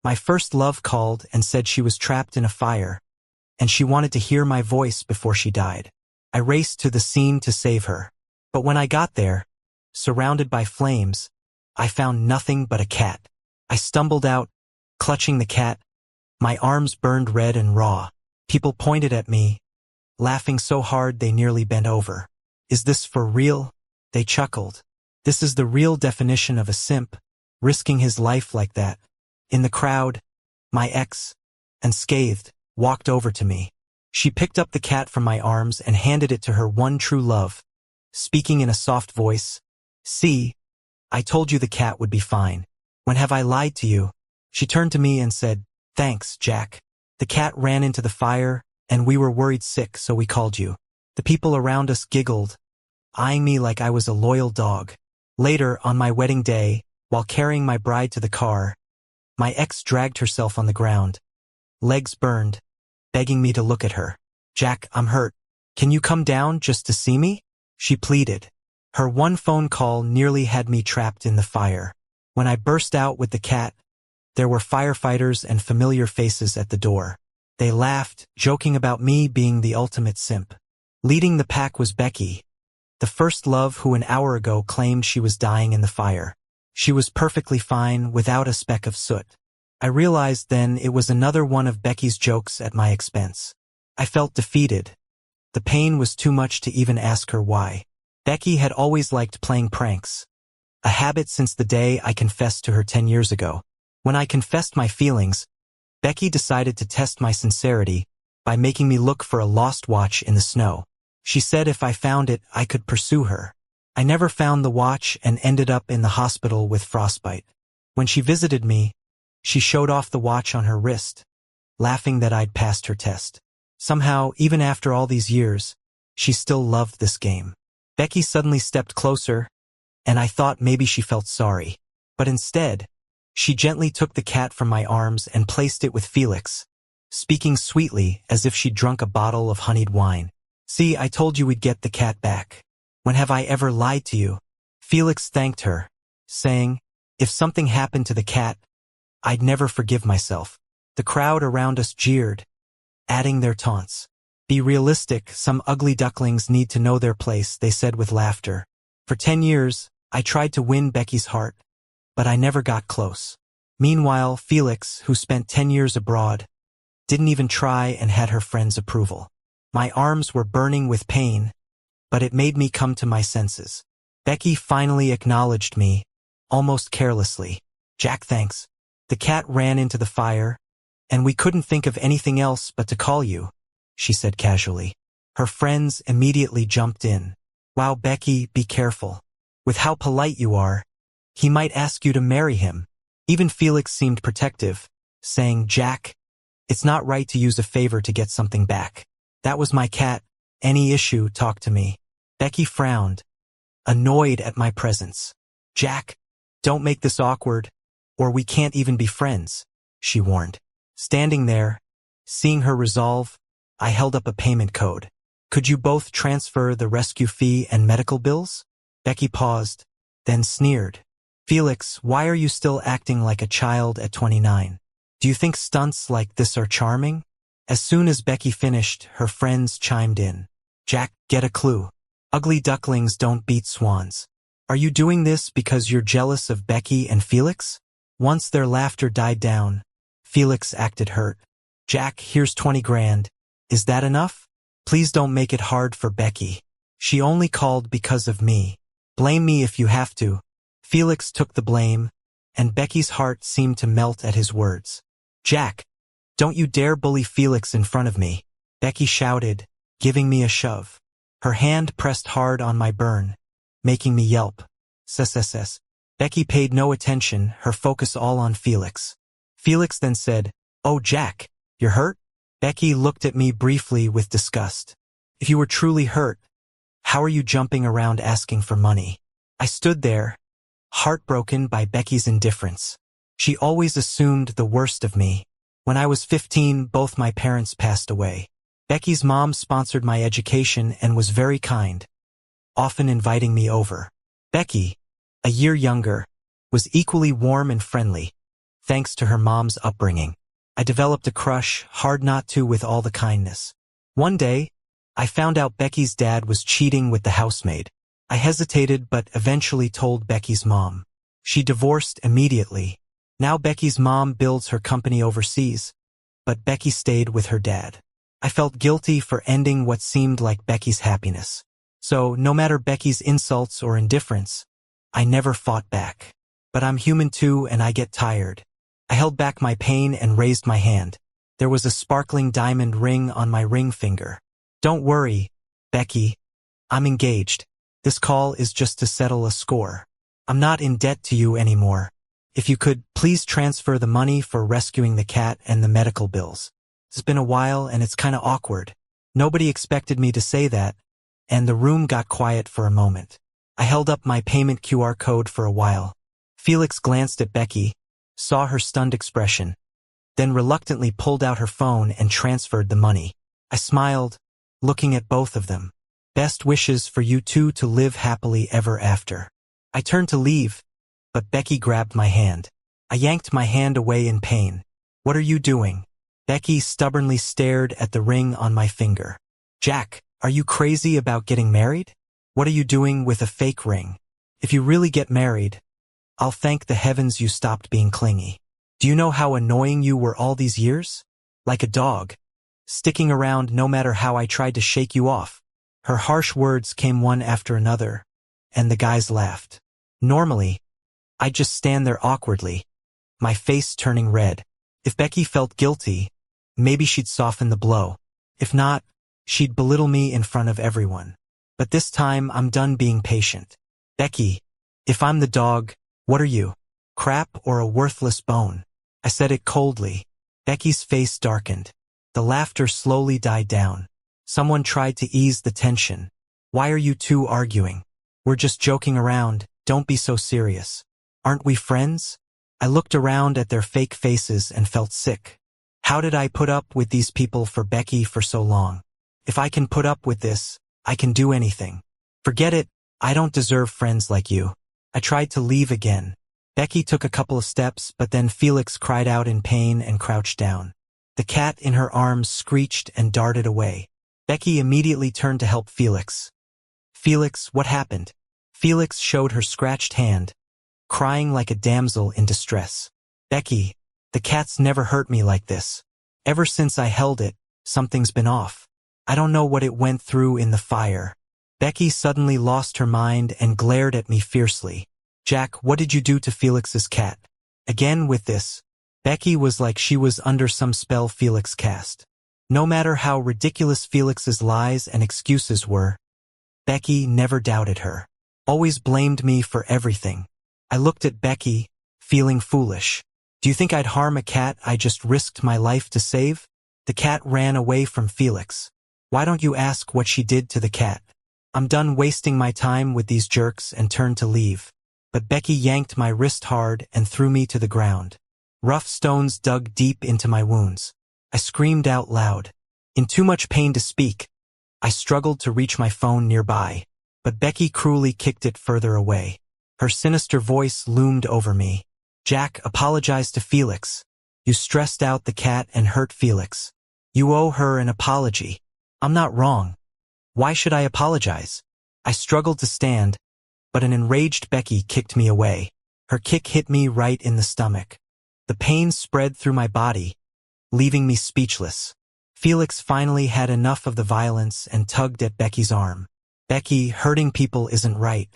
My first love called and said she was trapped in a fire, and she wanted to hear my voice before she died. I raced to the scene to save her. But when I got there, surrounded by flames, I found nothing but a cat. I stumbled out, clutching the cat. My arms burned red and raw. People pointed at me, laughing so hard they nearly bent over. "Is this for real?" They chuckled. "This is the real definition of a simp, risking his life like that." In the crowd, my ex, unscathed, walked over to me. She picked up the cat from my arms and handed it to her one true love, speaking in a soft voice. "See, I told you the cat would be fine. When have I lied to you?" She turned to me and said, "Thanks, Jack. The cat ran into the fire, and we were worried sick, so we called you." The people around us giggled, eyeing me like I was a loyal dog. Later, on my wedding day, while carrying my bride to the car, my ex dragged herself on the ground, legs burned, begging me to look at her. "Jack, I'm hurt. Can you come down just to see me?" she pleaded. Her one phone call nearly had me trapped in the fire. When I burst out with the cat, there were firefighters and familiar faces at the door. They laughed, joking about me being the ultimate simp. Leading the pack was Becky, the first love who an hour ago claimed she was dying in the fire. She was perfectly fine, without a speck of soot. I realized then it was another one of Becky's jokes at my expense. I felt defeated. The pain was too much to even ask her why. Becky had always liked playing pranks, a habit since the day I confessed to her 10 years ago. When I confessed my feelings, Becky decided to test my sincerity by making me look for a lost watch in the snow. She said if I found it, I could pursue her. I never found the watch and ended up in the hospital with frostbite. When she visited me, she showed off the watch on her wrist, laughing that I'd passed her test. Somehow, even after all these years, she still loved this game. Becky suddenly stepped closer, and I thought maybe she felt sorry. But instead, she gently took the cat from my arms and placed it with Felix, speaking sweetly as if she'd drunk a bottle of honeyed wine. "See, I told you we'd get the cat back. When have I ever lied to you?" Felix thanked her, saying, "If something happened to the cat, I'd never forgive myself." The crowd around us jeered, adding their taunts. "Be realistic, some ugly ducklings need to know their place," they said with laughter. For 10 years, I tried to win Becky's heart, but I never got close. Meanwhile, Felix, who spent 10 years abroad, didn't even try and had her friend's approval. My arms were burning with pain, but it made me come to my senses. Becky finally acknowledged me, almost carelessly. "Jack, thanks." The cat ran into the fire, and we couldn't think of anything else but to call you, she said casually. Her friends immediately jumped in. "Wow, Becky, be careful. With how polite you are, he might ask you to marry him." Even Felix seemed protective, saying, "Jack, it's not right to use a favor to get something back. That was my cat. Any issue, talk to me." Becky frowned, annoyed at my presence. "Jack, don't make this awkward, or we can't even be friends," she warned. Standing there, seeing her resolve, I held up a payment code. "Could you both transfer the rescue fee and medical bills?" Becky paused, then sneered. "Felix, why are you still acting like a child at 29? Do you think stunts like this are charming?" As soon as Becky finished, her friends chimed in. "Jack, get a clue. Ugly ducklings don't beat swans. Are you doing this because you're jealous of Becky and Felix?" Once their laughter died down, Felix acted hurt. "Jack, here's 20 grand. Is that enough? Please don't make it hard for Becky. She only called because of me. Blame me if you have to." Felix took the blame, and Becky's heart seemed to melt at his words. "Jack, don't you dare bully Felix in front of me," Becky shouted, giving me a shove. Her hand pressed hard on my burn, making me yelp. "Ss." Becky paid no attention, her focus all on Felix. Felix then said, "Oh, Jack, you're hurt?" Becky looked at me briefly with disgust. "If you were truly hurt, how are you jumping around asking for money?" I stood there, heartbroken by Becky's indifference. She always assumed the worst of me. When I was 15, both my parents passed away. Becky's mom sponsored my education and was very kind, often inviting me over. Becky, a year younger, was equally warm and friendly. thanks to her mom's upbringing. I developed a crush, hard not to with all the kindness. One day, I found out Becky's dad was cheating with the housemaid. I hesitated but eventually told Becky's mom. She divorced immediately. Now Becky's mom builds her company overseas, but Becky stayed with her dad. I felt guilty for ending what seemed like Becky's happiness. So, no matter Becky's insults or indifference, I never fought back. But I'm human too and I get tired. I held back my pain and raised my hand. There was a sparkling diamond ring on my ring finger. Don't worry, Becky. I'm engaged. This call is just to settle a score. I'm not in debt to you anymore. If you could, please transfer the money for rescuing the cat and the medical bills. It's been a while and it's kinda awkward. Nobody expected me to say that, and the room got quiet for a moment. I held up my payment QR code for a while. Felix glanced at Becky, saw her stunned expression, then reluctantly pulled out her phone and transferred the money. I smiled, looking at both of them. Best wishes for you two to live happily ever after. I turned to leave, but Becky grabbed my hand. I yanked my hand away in pain. What are you doing? Becky stubbornly stared at the ring on my finger. Jack, are you crazy about getting married? What are you doing with a fake ring? If you really get married, I'll thank the heavens you stopped being clingy. Do you know how annoying you were all these years? Like a dog, sticking around no matter how I tried to shake you off. Her harsh words came one after another, and the guys laughed. Normally, I'd just stand there awkwardly, my face turning red. If Becky felt guilty, maybe she'd soften the blow. If not, she'd belittle me in front of everyone. But this time, I'm done being patient. Becky, if I'm the dog, what are you? Crap or a worthless bone? I said it coldly. Becky's face darkened. The laughter slowly died down. Someone tried to ease the tension. Why are you two arguing? We're just joking around, don't be so serious. Aren't we friends? I looked around at their fake faces and felt sick. How did I put up with these people for Becky for so long? If I can put up with this, I can do anything. Forget it, I don't deserve friends like you. I tried to leave again. Becky took a couple of steps, but then Felix cried out in pain and crouched down. The cat in her arms screeched and darted away. Becky immediately turned to help Felix. Felix, what happened? Felix showed her scratched hand, crying like a damsel in distress. Becky, the cat's never hurt me like this. Ever since I held it, something's been off. I don't know what it went through in the fire. Becky suddenly lost her mind and glared at me fiercely. Jack, what did you do to Felix's cat? Again with this. Becky was like she was under some spell Felix cast. No matter how ridiculous Felix's lies and excuses were, Becky never doubted her. Always blamed me for everything. I looked at Becky, feeling foolish. Do you think I'd harm a cat I just risked my life to save? The cat ran away from Felix. Why don't you ask what she did to the cat? I'm done wasting my time with these jerks and turned to leave. But Becky yanked my wrist hard and threw me to the ground. Rough stones dug deep into my wounds. I screamed out loud. In too much pain to speak, I struggled to reach my phone nearby, but Becky cruelly kicked it further away. Her sinister voice loomed over me. Jack, apologize to Felix. You stressed out the cat and hurt Felix. You owe her an apology. I'm not wrong. Why should I apologize? I struggled to stand, but an enraged Becky kicked me away. Her kick hit me right in the stomach. The pain spread through my body, leaving me speechless. Felix finally had enough of the violence and tugged at Becky's arm. Becky, hurting people isn't right.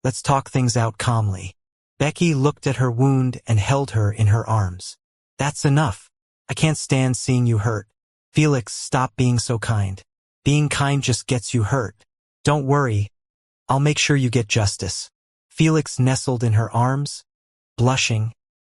Let's talk things out calmly. Becky looked at her wound and held her in her arms. That's enough. I can't stand seeing you hurt. Felix, stop being so kind. Being kind just gets you hurt. Don't worry. I'll make sure you get justice. Felix nestled in her arms, blushing,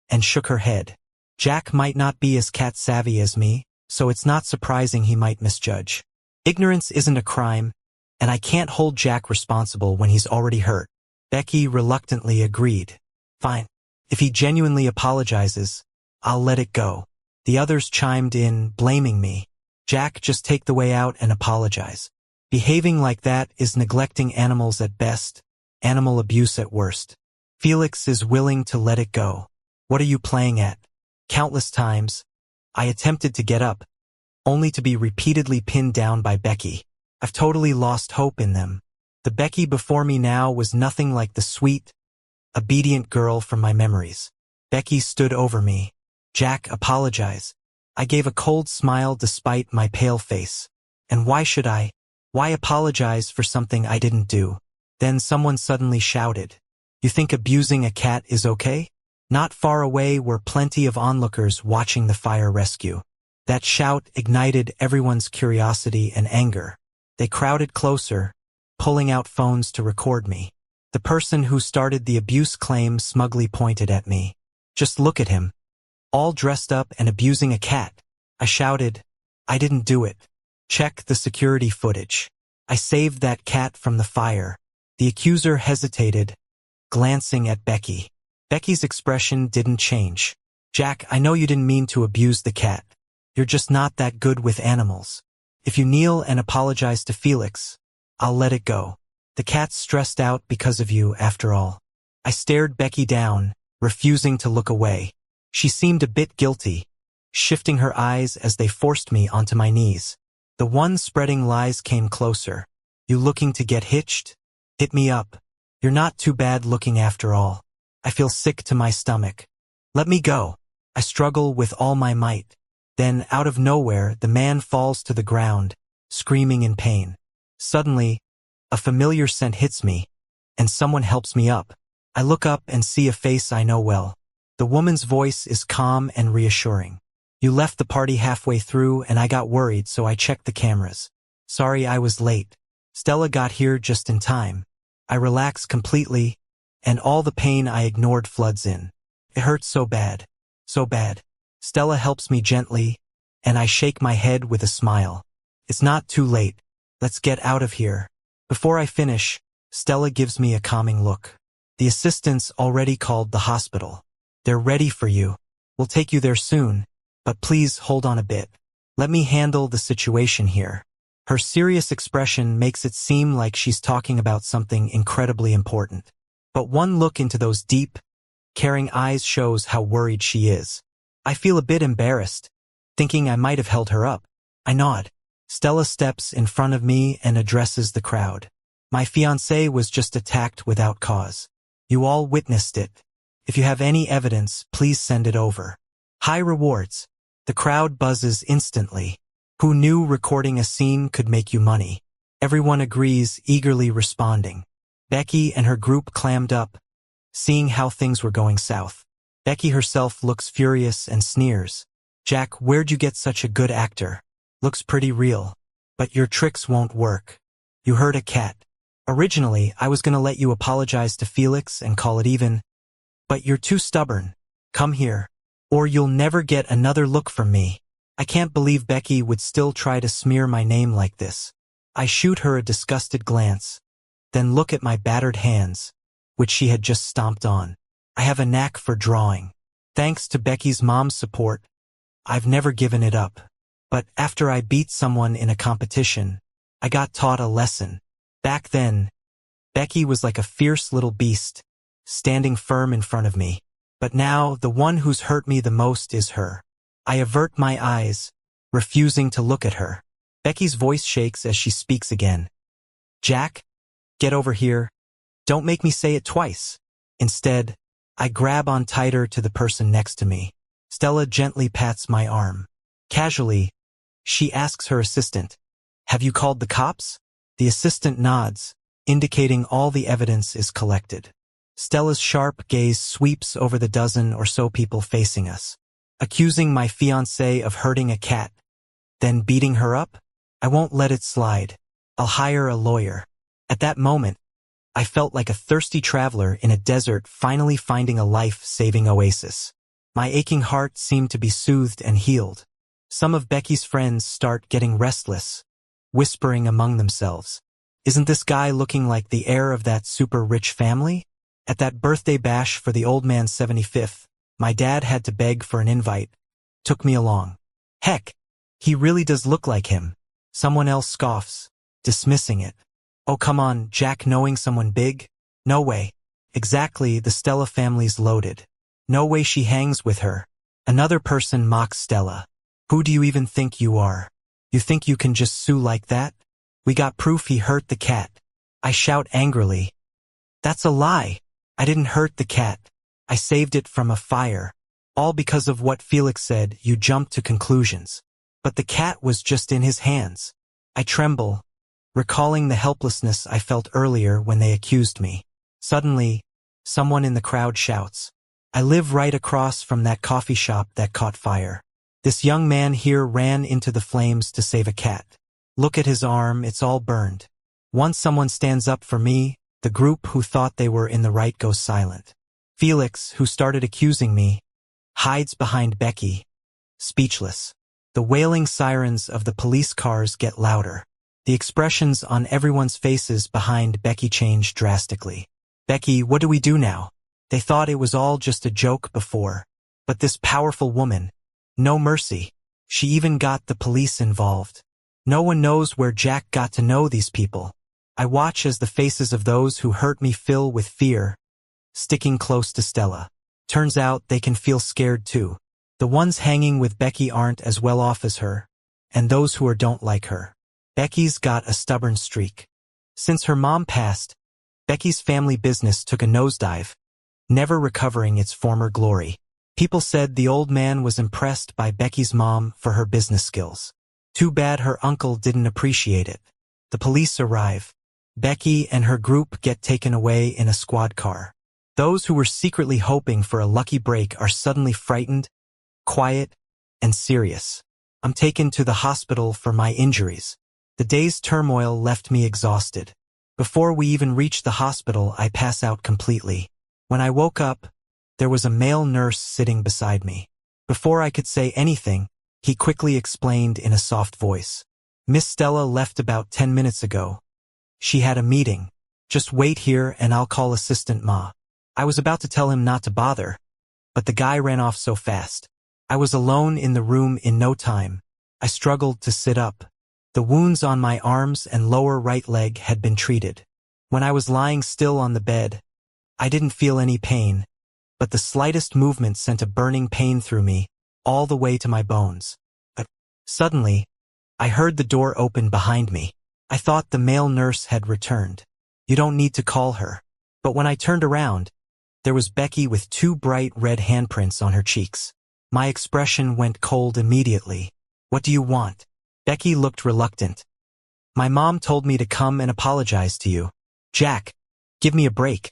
and shook her head. Jack might not be as cat-savvy as me, so it's not surprising he might misjudge. Ignorance isn't a crime, and I can't hold Jack responsible when he's already hurt. Becky reluctantly agreed. Fine. If he genuinely apologizes, I'll let it go. The others chimed in, blaming me. Jack, just take the way out and apologize. Behaving like that is neglecting animals at best, animal abuse at worst. Felix is willing to let it go. What are you playing at? Countless times, I attempted to get up, only to be repeatedly pinned down by Becky. I've totally lost hope in them. The Becky before me now was nothing like the sweet, obedient girl from my memories. Becky stood over me. "Jack, apologize." I gave a cold smile despite my pale face. And why should I? Why apologize for something I didn't do? Then someone suddenly shouted, "You think abusing a cat is okay?" Not far away were plenty of onlookers watching the fire rescue. That shout ignited everyone's curiosity and anger. They crowded closer, pulling out phones to record me. The person who started the abuse claim smugly pointed at me. "Just look at him. All dressed up and abusing a cat." I shouted, "I didn't do it. Check the security footage. I saved that cat from the fire." The accuser hesitated, glancing at Becky. Becky's expression didn't change. "Jack, I know you didn't mean to abuse the cat. You're just not that good with animals. If you kneel and apologize to Felix, I'll let it go. The cat's stressed out because of you, after all." I stared Becky down, refusing to look away. She seemed a bit guilty, shifting her eyes as they forced me onto my knees. The one spreading lies came closer. "You looking to get hitched? Hit me up. You're not too bad looking after all. I feel sick to my stomach. Let me go." I struggle with all my might. Then, out of nowhere, the man falls to the ground, screaming in pain. Suddenly, a familiar scent hits me, and someone helps me up. I look up and see a face I know well. The woman's voice is calm and reassuring. "You left the party halfway through and I got worried, so I checked the cameras. Sorry I was late. Stella got here just in time." I relax completely, and all the pain I ignored floods in. It hurts so bad. So bad. Stella helps me gently, and I shake my head with a smile. "It's not too late. Let's get out of here." Before I finish, Stella gives me a calming look. "The assistants already called the hospital. They're ready for you. We'll take you there soon, but please hold on a bit. Let me handle the situation here." Her serious expression makes it seem like she's talking about something incredibly important. But one look into those deep, caring eyes shows how worried she is. I feel a bit embarrassed, thinking I might have held her up. I nod. Stella steps in front of me and addresses the crowd. "My fiancé was just attacked without cause. You all witnessed it. If you have any evidence, please send it over. High rewards." The crowd buzzes instantly. Who knew recording a scene could make you money? Everyone agrees, eagerly responding. Becky and her group clammed up, seeing how things were going south. Becky herself looks furious and sneers. "Jack, where'd you get such a good actor? Looks pretty real. But your tricks won't work. You hurt a cat. Originally, I was gonna let you apologize to Felix and call it even. But you're too stubborn. Come here, or you'll never get another look from me." I can't believe Becky would still try to smear my name like this. I shoot her a disgusted glance, then look at my battered hands, which she had just stomped on. I have a knack for drawing. Thanks to Becky's mom's support, I've never given it up. But after I beat someone in a competition, I got taught a lesson. Back then, Becky was like a fierce little beast, standing firm in front of me. But now, the one who's hurt me the most is her. I avert my eyes, refusing to look at her. Becky's voice shakes as she speaks again. "Jack, get over here. Don't make me say it twice." Instead, I grab on tighter to the person next to me. Stella gently pats my arm. Casually, she asks her assistant, "Have you called the cops?" The assistant nods, indicating all the evidence is collected. Stella's sharp gaze sweeps over the dozen or so people facing us. Accusing my fiancé of hurting a cat, then beating her up? I won't let it slide. I'll hire a lawyer. At that moment, I felt like a thirsty traveler in a desert finally finding a life-saving oasis. My aching heart seemed to be soothed and healed. Some of Becky's friends start getting restless, whispering among themselves, "Isn't this guy looking like the heir of that super rich family?" At that birthday bash for the old man's 75th, my dad had to beg for an invite. Took me along. "Heck, he really does look like him." Someone else scoffs, dismissing it. "Oh, come on, Jack knowing someone big? No way. Exactly, the Stella family's loaded. No way she hangs with her." Another person mocks Stella. Who do you even think you are? You think you can just sue like that? We got proof he hurt the cat. I shout angrily. That's a lie. I didn't hurt the cat. I saved it from a fire. All because of what Felix said. You jumped to conclusions. But the cat was just in his hands. I tremble, recalling the helplessness I felt earlier when they accused me. Suddenly, someone in the crowd shouts, I live right across from that coffee shop that caught fire. This young man here ran into the flames to save a cat. Look at his arm, it's all burned. Once someone stands up for me, the group who thought they were in the right goes silent. Felix, who started accusing me, hides behind Becky, speechless. The wailing sirens of the police cars get louder. The expressions on everyone's faces behind Becky change drastically. Becky, what do we do now? They thought it was all just a joke before. But this powerful woman, no mercy. She even got the police involved. No one knows where Jack got to know these people. I watch as the faces of those who hurt me fill with fear, sticking close to Stella. Turns out they can feel scared too. The ones hanging with Becky aren't as well off as her, and those who don't like her. Becky's got a stubborn streak. Since her mom passed, Becky's family business took a nosedive, never recovering its former glory. People said the old man was impressed by Becky's mom for her business skills. Too bad her uncle didn't appreciate it. The police arrive. Becky and her group get taken away in a squad car. Those who were secretly hoping for a lucky break are suddenly frightened, quiet, and serious. I'm taken to the hospital for my injuries. The day's turmoil left me exhausted. Before we even reach the hospital, I pass out completely. When I woke up, there was a male nurse sitting beside me. Before I could say anything, he quickly explained in a soft voice. Miss Stella left about 10 minutes ago. She had a meeting. Just wait here and I'll call Assistant Ma. I was about to tell him not to bother, but the guy ran off so fast. I was alone in the room in no time. I struggled to sit up. The wounds on my arms and lower right leg had been treated. When I was lying still on the bed, I didn't feel any pain, but the slightest movement sent a burning pain through me, all the way to my bones. But suddenly, I heard the door open behind me. I thought the male nurse had returned. You don't need to call her. But when I turned around, there was Becky with 2 bright red handprints on her cheeks. My expression went cold immediately. What do you want? Becky looked reluctant. My mom told me to come and apologize to you. Jack, give me a break.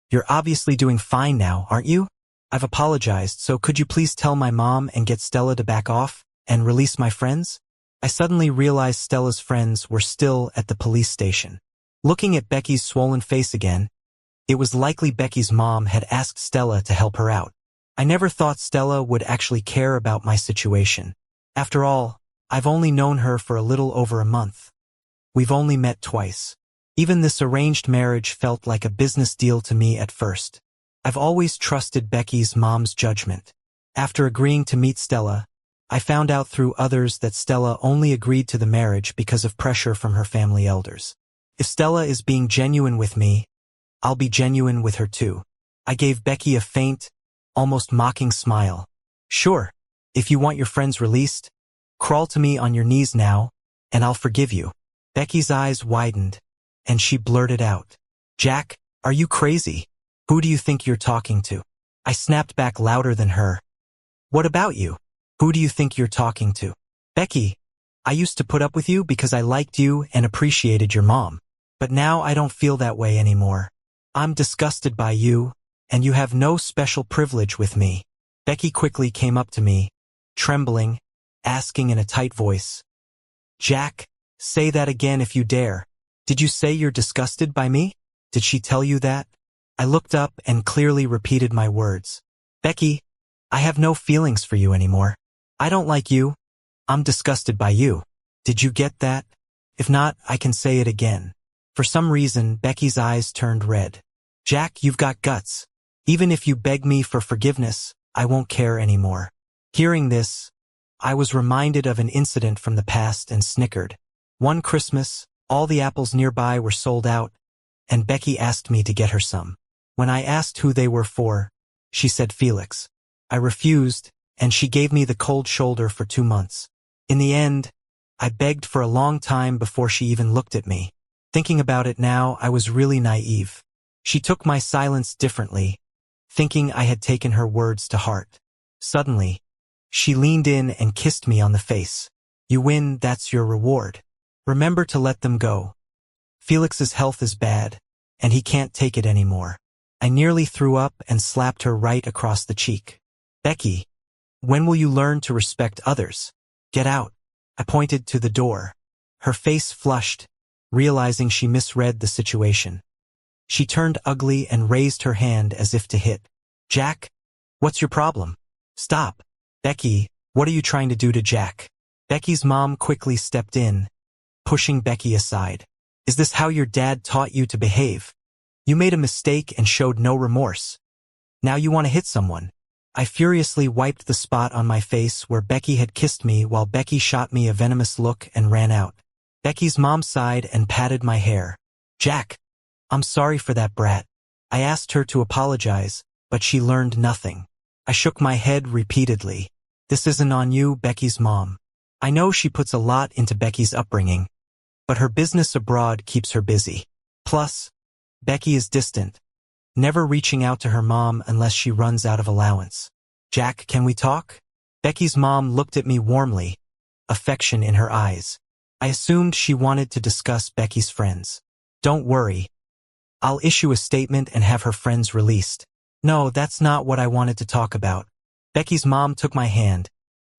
You're obviously doing fine now, aren't you? I've apologized, so could you please tell my mom and get Stella to back off and release my friends? I suddenly realized Stella's friends were still at the police station. Looking at Becky's swollen face again, it was likely Becky's mom had asked Stella to help her out. I never thought Stella would actually care about my situation. After all, I've only known her for a little over a month. We've only met twice. Even this arranged marriage felt like a business deal to me at first. I've always trusted Becky's mom's judgment. After agreeing to meet Stella, I found out through others that Stella only agreed to the marriage because of pressure from her family elders. If Stella is being genuine with me, I'll be genuine with her too. I gave Becky a faint, almost mocking smile. Sure, if you want your friends released, crawl to me on your knees now, and I'll forgive you. Becky's eyes widened, and she blurted out, Jack, are you crazy? Who do you think you're talking to? I snapped back louder than her. What about you? Who do you think you're talking to? Becky, I used to put up with you because I liked you and appreciated your mom. But now I don't feel that way anymore. I'm disgusted by you, and you have no special privilege with me. Becky quickly came up to me, trembling, asking in a tight voice, Jack, say that again if you dare. Did you say you're disgusted by me? Did she tell you that? I looked up and clearly repeated my words. Becky, I have no feelings for you anymore. I don't like you. I'm disgusted by you. Did you get that? If not, I can say it again. For some reason, Becky's eyes turned red. Jack, you've got guts. Even if you beg me for forgiveness, I won't care anymore. Hearing this, I was reminded of an incident from the past and snickered. One Christmas, all the apples nearby were sold out, and Becky asked me to get her some. When I asked who they were for, she said Felix. I refused, and she gave me the cold shoulder for 2 months. In the end, I begged for a long time before she even looked at me. Thinking about it now, I was really naive. She took my silence differently, thinking I had taken her words to heart. Suddenly, she leaned in and kissed me on the face. You win, that's your reward. Remember to let them go. Felix's health is bad, and he can't take it anymore. I nearly threw up and slapped her right across the cheek. Becky, when will you learn to respect others? Get out. I pointed to the door. Her face flushed, realizing she misread the situation. She turned ugly and raised her hand as if to hit. Jack, what's your problem? Stop. Becky, what are you trying to do to Jack? Becky's mom quickly stepped in, pushing Becky aside. Is this how your dad taught you to behave? You made a mistake and showed no remorse. Now you want to hit someone. I furiously wiped the spot on my face where Becky had kissed me while Becky shot me a venomous look and ran out. Becky's mom sighed and patted my hair. Jack, I'm sorry for that brat. I asked her to apologize, but she learned nothing. I shook my head repeatedly. This isn't on you, Becky's mom. I know she puts a lot into Becky's upbringing, but her business abroad keeps her busy. Plus, Becky is distant, never reaching out to her mom unless she runs out of allowance. Jack, can we talk? Becky's mom looked at me warmly, affection in her eyes. I assumed she wanted to discuss Becky's friends. Don't worry. I'll issue a statement and have her friends released. No, that's not what I wanted to talk about. Becky's mom took my hand,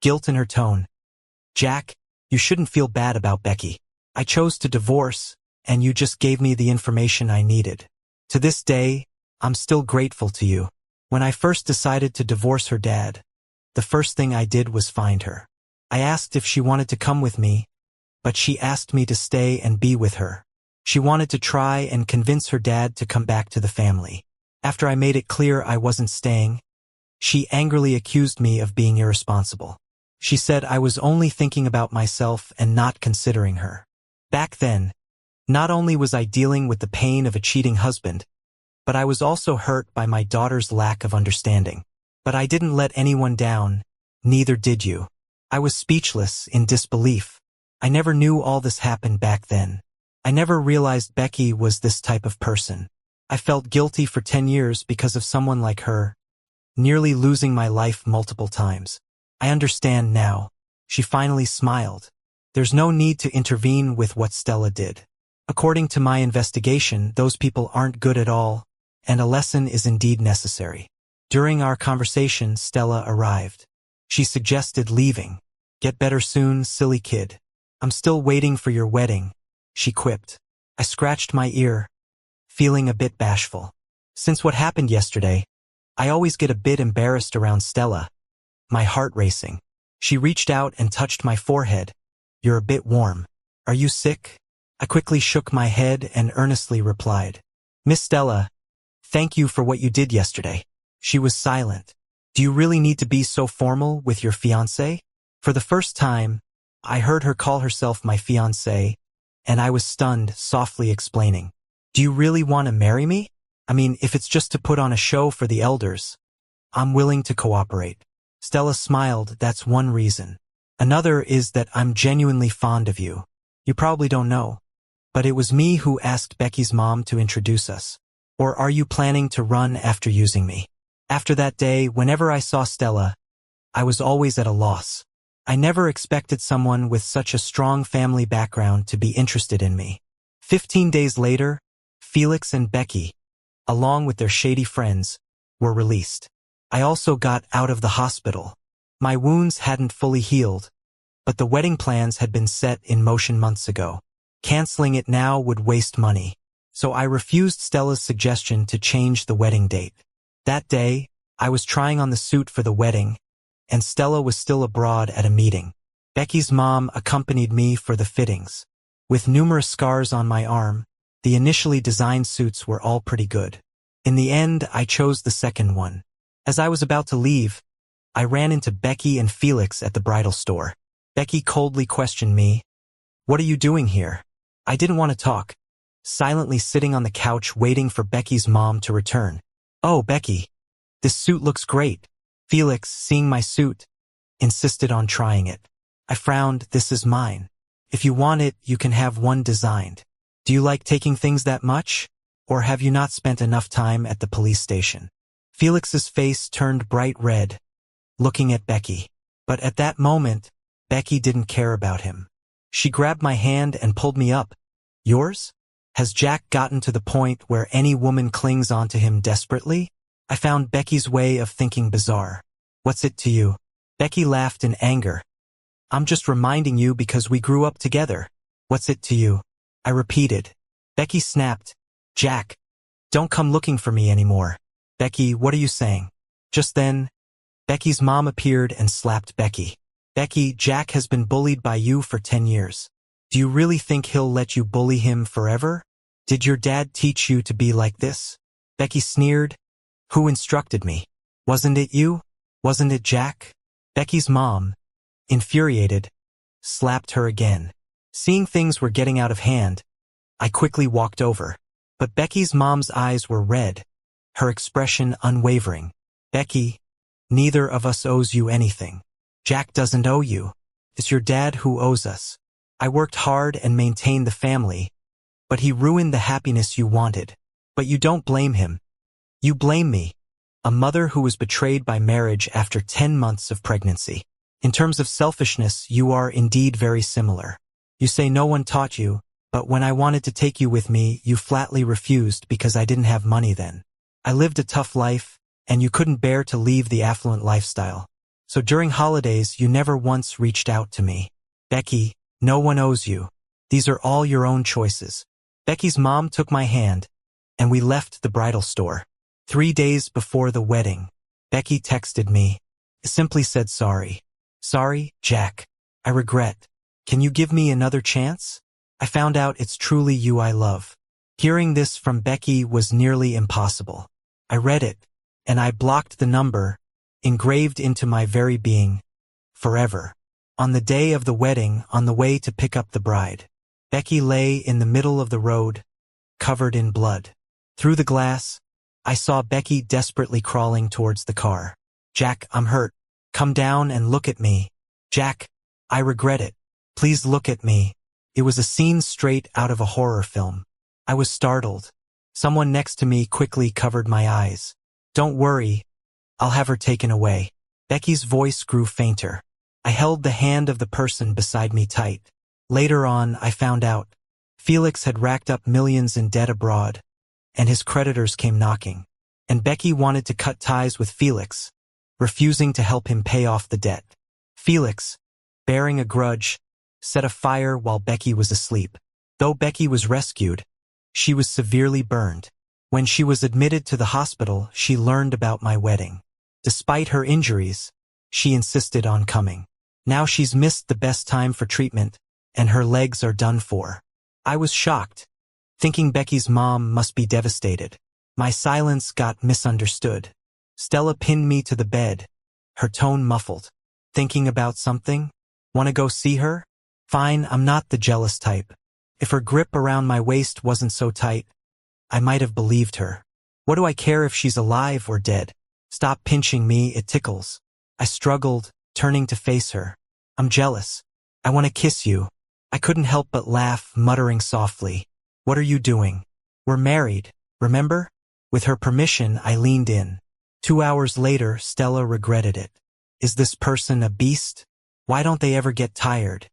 guilt in her tone. Jack, you shouldn't feel bad about Becky. I chose to divorce, and you just gave me the information I needed. To this day, I'm still grateful to you. When I first decided to divorce her dad, the first thing I did was find her. I asked if she wanted to come with me, but she asked me to stay and be with her. She wanted to try and convince her dad to come back to the family. After I made it clear I wasn't staying, she angrily accused me of being irresponsible. She said I was only thinking about myself and not considering her. Back then, not only was I dealing with the pain of a cheating husband, but I was also hurt by my daughter's lack of understanding. But I didn't let anyone down, neither did you. I was speechless in disbelief. I never knew all this happened back then. I never realized Becky was this type of person. I felt guilty for 10 years because of someone like her, nearly losing my life multiple times. I understand now. She finally smiled. There's no need to intervene with what Stella did. According to my investigation, those people aren't good at all, and a lesson is indeed necessary. During our conversation, Stella arrived. She suggested leaving. Get better soon, silly kid. I'm still waiting for your wedding, she quipped. I scratched my ear, feeling a bit bashful. Since what happened yesterday, I always get a bit embarrassed around Stella, my heart racing. She reached out and touched my forehead. You're a bit warm. Are you sick? I quickly shook my head and earnestly replied, Miss Stella, thank you for what you did yesterday. She was silent. Do you really need to be so formal with your fiancé? For the first time, I heard her call herself my fiancé, and I was stunned, softly explaining. Do you really want to marry me? I mean, if it's just to put on a show for the elders, I'm willing to cooperate. Stella smiled. That's one reason. Another is that I'm genuinely fond of you. You probably don't know, but it was me who asked Becky's mom to introduce us. Or are you planning to run after using me? After that day, whenever I saw Stella, I was always at a loss. I never expected someone with such a strong family background to be interested in me. 15 days later, Felix and Becky, along with their shady friends, were released. I also got out of the hospital. My wounds hadn't fully healed, but the wedding plans had been set in motion months ago. Canceling it now would waste money, so I refused Stella's suggestion to change the wedding date. That day, I was trying on the suit for the wedding, and Stella was still abroad at a meeting. Becky's mom accompanied me for the fittings. With numerous scars on my arm, the initially designed suits were all pretty good. In the end, I chose the second one. As I was about to leave, I ran into Becky and Felix at the bridal store. Becky coldly questioned me, "What are you doing here?" I didn't want to talk, silently sitting on the couch waiting for Becky's mom to return. "Oh, Becky, this suit looks great. Felix, seeing my suit, insisted on trying it. I frowned. This is mine. If you want it, you can have one designed. Do you like taking things that much? Or have you not spent enough time at the police station? Felix's face turned bright red, looking at Becky. But at that moment, Becky didn't care about him. She grabbed my hand and pulled me up. Yours? Has Jack gotten to the point where any woman clings onto him desperately? I found Becky's way of thinking bizarre. What's it to you? Becky laughed in anger. I'm just reminding you because we grew up together. What's it to you? I repeated. Becky snapped. Jack, don't come looking for me anymore. Becky, what are you saying? Just then, Becky's mom appeared and slapped Becky. Becky, Jack has been bullied by you for 10 years. Do you really think he'll let you bully him forever? Did your dad teach you to be like this? Becky sneered. Who instructed me? Wasn't it you? Wasn't it Jack? Becky's mom, infuriated, slapped her again. Seeing things were getting out of hand, I quickly walked over. But Becky's mom's eyes were red, her expression unwavering. Becky, neither of us owes you anything. Jack doesn't owe you. It's your dad who owes us. I worked hard and maintained the family, but he ruined the happiness you wanted. But you don't blame him. You blame me, a mother who was betrayed by marriage after 10 months of pregnancy. In terms of selfishness, you are indeed very similar. You say no one taught you, but when I wanted to take you with me, you flatly refused because I didn't have money then. I lived a tough life, and you couldn't bear to leave the affluent lifestyle. So during holidays, you never once reached out to me. Becky, no one owes you. These are all your own choices. Becky's mom took my hand, and we left the bridal store. 3 days before the wedding, Becky texted me. It simply said sorry. Sorry, Jack. I regret. Can you give me another chance? I found out it's truly you I love. Hearing this from Becky was nearly impossible. I read it, and I blocked the number, engraved into my very being, forever. On the day of the wedding, on the way to pick up the bride, Becky lay in the middle of the road, covered in blood. Through the glass, I saw Becky desperately crawling towards the car. Jack, I'm hurt. Come down and look at me. Jack, I regret it. Please look at me. It was a scene straight out of a horror film. I was startled. Someone next to me quickly covered my eyes. Don't worry, I'll have her taken away. Becky's voice grew fainter. I held the hand of the person beside me tight. Later on, I found out Felix had racked up millions in debt abroad, and his creditors came knocking. And Becky wanted to cut ties with Felix, refusing to help him pay off the debt. Felix, bearing a grudge, set a fire while Becky was asleep. Though Becky was rescued, she was severely burned. When she was admitted to the hospital, she learned about my wedding. Despite her injuries, she insisted on coming. Now she's missed the best time for treatment, and her legs are done for. I was shocked, thinking Becky's mom must be devastated. My silence got misunderstood. Stella pinned me to the bed, her tone muffled. Thinking about something? Want to go see her? Fine, I'm not the jealous type. If her grip around my waist wasn't so tight, I might have believed her. What do I care if she's alive or dead? Stop pinching me, it tickles. I struggled, turning to face her. I'm jealous. I want to kiss you. I couldn't help but laugh, muttering softly. What are you doing? We're married, remember? With her permission, I leaned in. 2 hours later, Stella regretted it. Is this person a beast? Why don't they ever get tired?